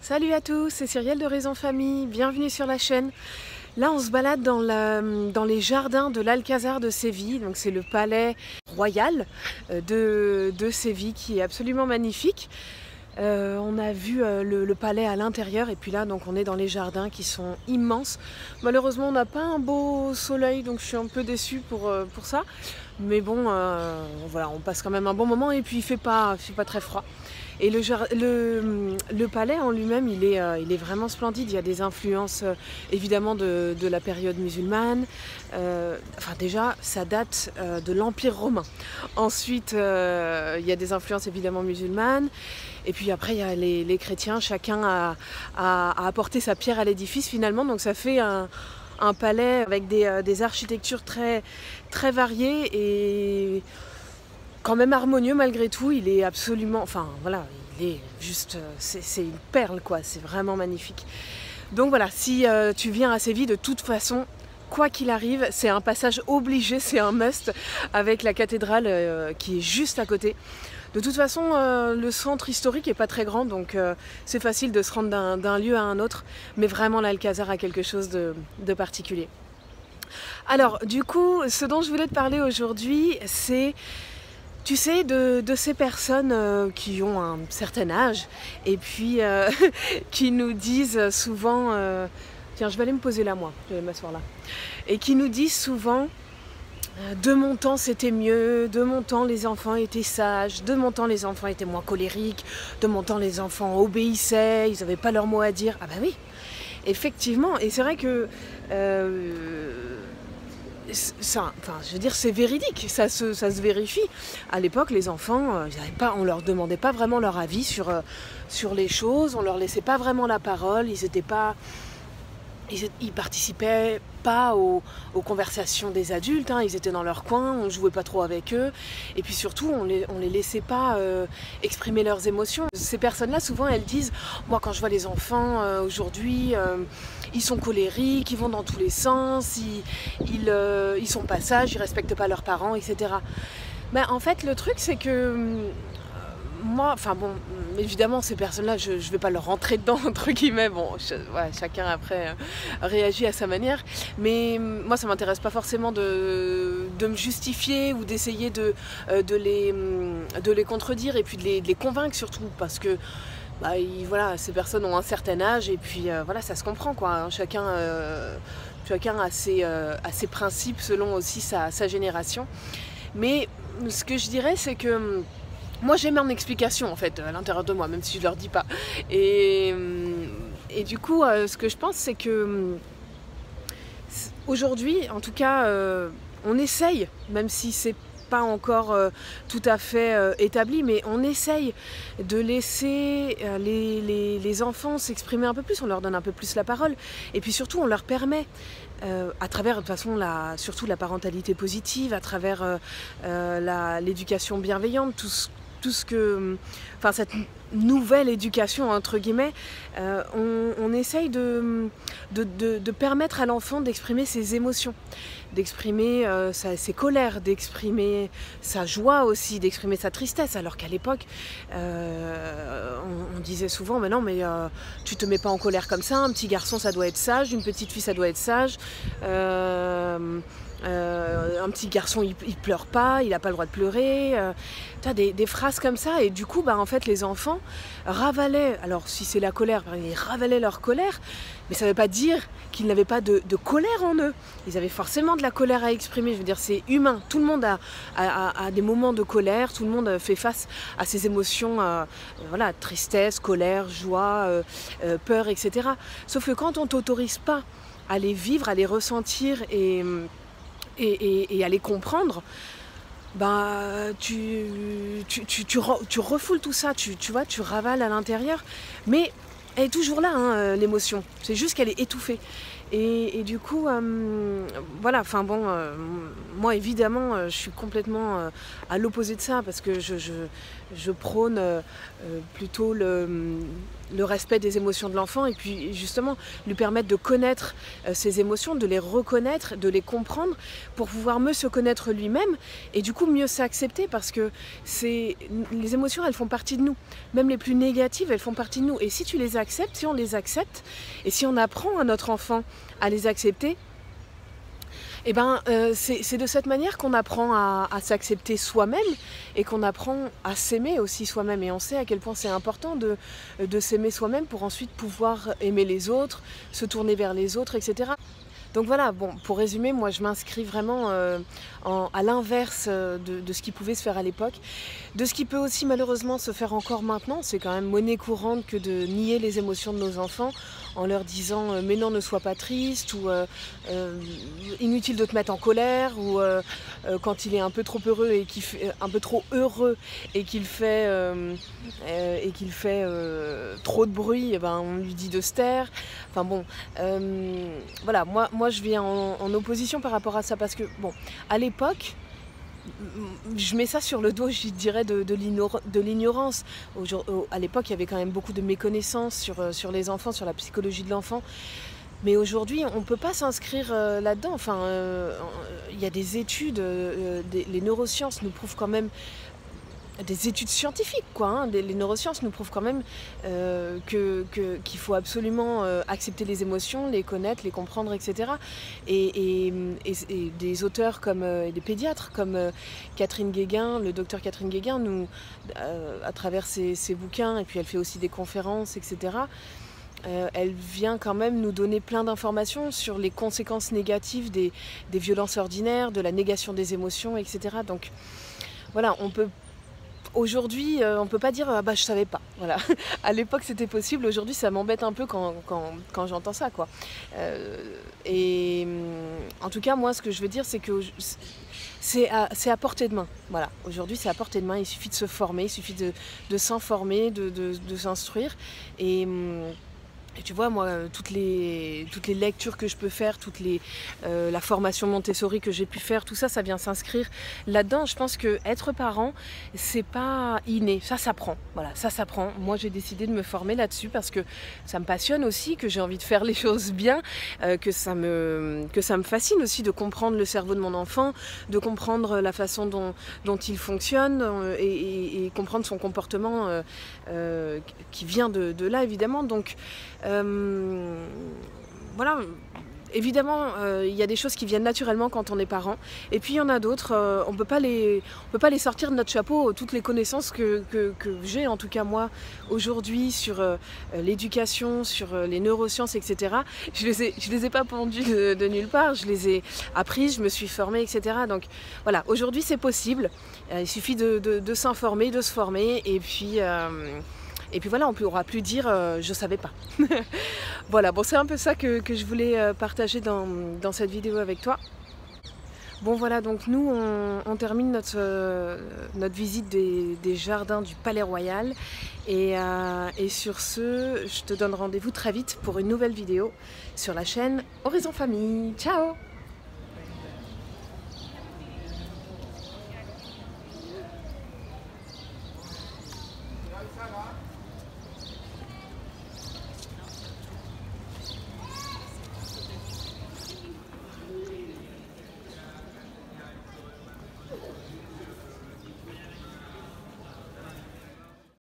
Salut à tous, c'est Cyrielle de Raison Famille, bienvenue sur la chaîne. Là on se balade dans les jardins de l'Alcazar de Séville, donc c'est le palais royal de Séville qui est absolument magnifique. On a vu le palais à l'intérieur et puis là donc on est dans les jardins qui sont immenses. Malheureusement on n'a pas un beau soleil donc je suis un peu déçue pour ça. Mais bon, voilà, on passe quand même un bon moment et puis il fait pas très froid. Et le palais en lui-même, il est vraiment splendide. Il y a des influences évidemment de la période musulmane. Enfin déjà, ça date de l'Empire romain. Ensuite, il y a des influences évidemment musulmanes. Et puis après, il y a les chrétiens. Chacun a apporté sa pierre à l'édifice finalement. Donc ça fait un palais avec des architectures très variées et quand même harmonieux malgré tout. Il est absolument, enfin voilà, il est juste, c'est une perle quoi, c'est vraiment magnifique. Donc voilà, si tu viens à Séville, de toute façon, quoi qu'il arrive, c'est un passage obligé, c'est un must avec la cathédrale qui est juste à côté. De toute façon, le centre historique n'est pas très grand, donc c'est facile de se rendre d'un lieu à un autre, mais vraiment l'Alcazar a quelque chose de particulier. Alors, du coup, ce dont je voulais te parler aujourd'hui, c'est, tu sais, de ces personnes qui ont un certain âge et puis qui nous disent souvent tiens, je vais aller me poser là moi, je vais m'asseoir là, et qui nous disent souvent de mon temps c'était mieux, de mon temps les enfants étaient sages, de mon temps les enfants étaient moins colériques, de mon temps les enfants obéissaient, ils n'avaient pas leur mot à dire. Ah bah oui, effectivement, et c'est vrai que ça, enfin, je veux dire, c'est véridique, ça se vérifie. À l'époque, les enfants, on leur demandait pas vraiment leur avis sur les choses, on leur laissait pas vraiment la parole, ils participaient pas aux conversations des adultes, hein. Ils étaient dans leur coin, on jouait pas trop avec eux, et puis surtout on les laissait pas exprimer leurs émotions. Ces personnes-là, souvent elles disent, moi quand je vois les enfants aujourd'hui, ils sont colériques, ils vont dans tous les sens, ils sont pas sages, ils respectent pas leurs parents, etc. Ben, en fait le truc c'est que moi, enfin bon, évidemment ces personnes-là, je vais pas leur rentrer dedans entre guillemets, bon, voilà, chacun après réagit à sa manière, mais moi ça m'intéresse pas forcément de me justifier ou d'essayer de les contredire et puis de les convaincre surtout, parce que bah, voilà, ces personnes ont un certain âge et puis voilà, ça se comprend quoi, hein. Chacun a ses principes selon aussi sa génération, mais ce que je dirais c'est que moi j'ai mon explication en fait à l'intérieur de moi, même si je leur dis pas. Et du coup, ce que je pense c'est que aujourd'hui, en tout cas, on essaye, même si c'est pas encore tout à fait établi, mais on essaye de laisser les enfants s'exprimer un peu plus, on leur donne un peu plus la parole, et puis surtout on leur permet à travers de toute façon surtout la parentalité positive, à travers l'éducation bienveillante, tout ce que, enfin cette nouvelle éducation entre guillemets, on essaye de permettre à l'enfant d'exprimer ses émotions, d'exprimer ses colères, d'exprimer sa joie aussi, d'exprimer sa tristesse, alors qu'à l'époque on disait souvent mais non mais tu te mets pas en colère comme ça, un petit garçon ça doit être sage, une petite fille ça doit être sage, un petit garçon il pleure pas, il n'a pas le droit de pleurer, tu as des phrases comme ça, et du coup bah, en fait les enfants ravalaient, alors si c'est la colère, ils ravalaient leur colère, mais ça ne veut pas dire qu'ils n'avaient pas de colère en eux, ils avaient forcément de la colère à exprimer, je veux dire c'est humain, tout le monde a des moments de colère, tout le monde fait face à ses émotions, voilà, tristesse, colère, joie, peur, etc. Sauf que quand on t'autorise pas à les vivre, à les ressentir et à les comprendre, bah, tu refoules tout ça, tu vois, tu ravales à l'intérieur, mais elle est toujours là, hein, l'émotion, c'est juste qu'elle est étouffée. Et du coup, voilà, enfin bon, moi évidemment, je suis complètement à l'opposé de ça, parce que je prône plutôt le respect des émotions de l'enfant et puis justement lui permettre de connaître ses émotions, de les reconnaître, de les comprendre pour pouvoir mieux se connaître lui-même et du coup mieux s'accepter parce que les émotions elles font partie de nous, même les plus négatives elles font partie de nous et si tu les acceptes, si on les accepte et si on apprend à notre enfant à les accepter, eh ben, c'est de cette manière qu'on apprend à s'accepter soi-même et qu'on apprend à s'aimer aussi soi-même. Et on sait à quel point c'est important de s'aimer soi-même pour ensuite pouvoir aimer les autres, se tourner vers les autres, etc. Donc voilà, bon, pour résumer, moi je m'inscris vraiment à l'inverse de ce qui pouvait se faire à l'époque. De ce qui peut aussi malheureusement se faire encore maintenant, c'est quand même monnaie courante que de nier les émotions de nos enfants en leur disant mais non ne sois pas triste ou inutile de te mettre en colère ou quand il est un peu trop heureux et qu'il fait qu'il fait trop de bruit, eh ben, on lui dit de se taire. Enfin bon, voilà, moi je viens en opposition par rapport à ça parce que bon, à l'époque, je mets ça sur le dos, je dirais, de l'ignorance. À l'époque, il y avait quand même beaucoup de méconnaissances sur les enfants, sur la psychologie de l'enfant. Mais aujourd'hui, on ne peut pas s'inscrire là-dedans. Enfin, il y a des études, les neurosciences nous prouvent quand même, des études scientifiques, quoi. Hein, les neurosciences nous prouvent quand même qu'il faut absolument accepter les émotions, les connaître, les comprendre, etc. Et des auteurs comme des pédiatres comme Catherine Guéguin, le docteur Catherine Guéguin, nous, à travers ses bouquins, et puis elle fait aussi des conférences, etc. Elle vient quand même nous donner plein d'informations sur les conséquences négatives des violences ordinaires, de la négation des émotions, etc. Donc voilà, aujourd'hui, on ne peut pas dire bah je savais pas. Voilà. À l'époque c'était possible, aujourd'hui ça m'embête un peu quand j'entends ça, quoi. En tout cas moi ce que je veux dire c'est que c'est à portée de main. Voilà. Aujourd'hui c'est à portée de main, il suffit de se former, il suffit de s'informer, de s'instruire et tu vois, moi, toutes les lectures que je peux faire, la formation Montessori que j'ai pu faire, tout ça, ça vient s'inscrire là-dedans. Je pense que être parent, c'est pas inné, ça s'apprend. Voilà, ça s'apprend. Moi, j'ai décidé de me former là-dessus parce que ça me passionne aussi, que j'ai envie de faire les choses bien, que ça me fascine aussi de comprendre le cerveau de mon enfant, de comprendre la façon dont il fonctionne et comprendre son comportement qui vient de là, évidemment. Donc, voilà, évidemment, il y a des choses qui viennent naturellement quand on est parent, et puis il y en a d'autres, on peut pas les sortir de notre chapeau, toutes les connaissances que j'ai, en tout cas moi, aujourd'hui, sur l'éducation, sur les neurosciences, etc. Je les ai pas pondues de nulle part, je les ai apprises, je me suis formée, etc. Donc voilà, aujourd'hui c'est possible, il suffit de s'informer, de se former, et puis voilà, on ne pourra plus dire je savais pas. Voilà, bon, c'est un peu ça que je voulais partager dans cette vidéo avec toi. Bon voilà, donc nous on termine notre visite des jardins du Palais Royal et sur ce, je te donne rendez-vous très vite pour une nouvelle vidéo sur la chaîne Horizon Famille. Ciao!